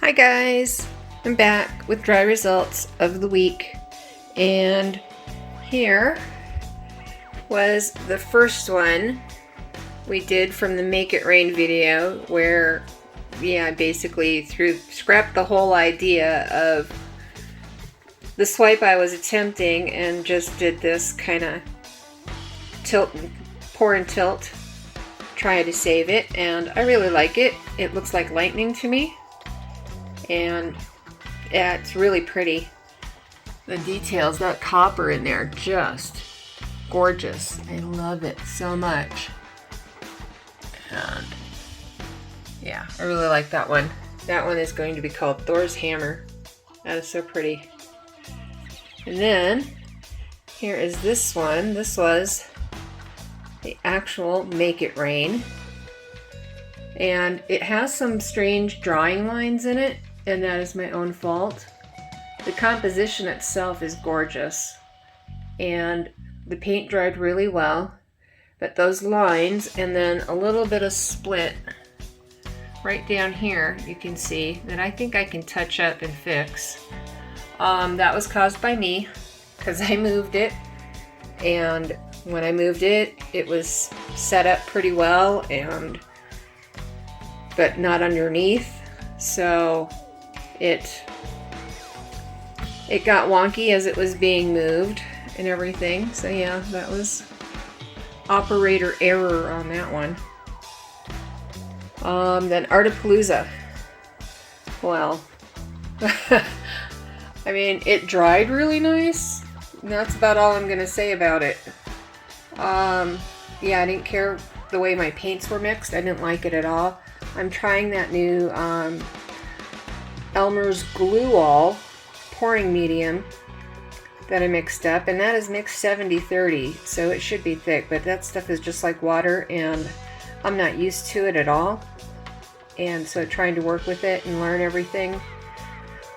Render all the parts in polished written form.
Hi guys, I'm back with dry results of the week, and here was the first one we did from the Make It Rain video where I basically scrapped the whole idea of the swipe I was attempting and just did this kind of pour and tilt, try to save it, and I really like it. It looks like lightning to me. And yeah, it's really pretty. The details, that copper in there, just gorgeous. I love it so much. And yeah, I really like that one. That one is going to be called Thor's Hammer. That is so pretty. And then here is this one. This was the actual Make It Rain. And it has some strange drawing lines in it, and that is my own fault. The composition itself is gorgeous, and the paint dried really well, but those lines and then a little bit of split right down here, you can see that I think I can touch up and fix. That was caused by me because I moved it, and when I moved it, it was set up pretty well, but not underneath, so it got wonky as it was being moved and everything. So yeah, that was operator error on that one. Then Artapalooza. Well, I mean, it dried really nice, and that's about all I'm gonna say about it. Yeah, I didn't care the way my paints were mixed. I didn't like it at all. I'm trying that new Elmer's Glue All pouring medium that I mixed up, and that is mixed 70-30, so it should be thick, but that stuff is just like water, and I'm not used to it at all. And so trying to work with it and learn everything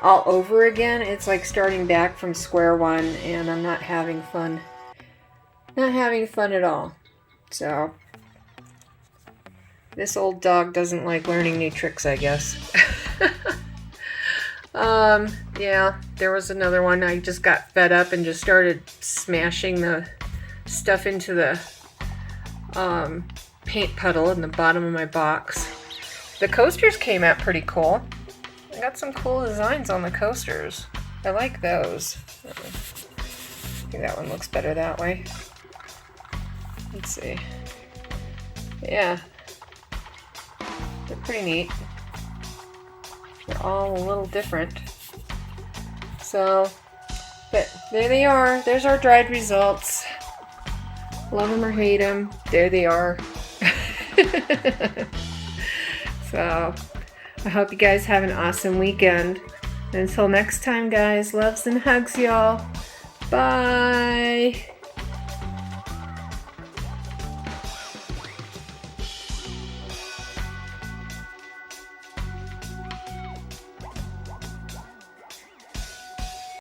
all over again, it's like starting back from square one, and I'm not having fun. Not having fun at all. So this old dog doesn't like learning new tricks, I guess. Yeah, there was another one. I just got fed up and just started smashing the stuff into the paint puddle in the bottom of my box. The coasters came out pretty cool. I got some cool designs on the coasters. I like those. I think that one looks better that way. Let's see. Yeah. They're pretty neat. They're all a little different. So, but there they are. There's our dried results. Love them or hate them, there they are. So, I hope you guys have an awesome weekend. And until next time, guys, loves and hugs, y'all. Bye.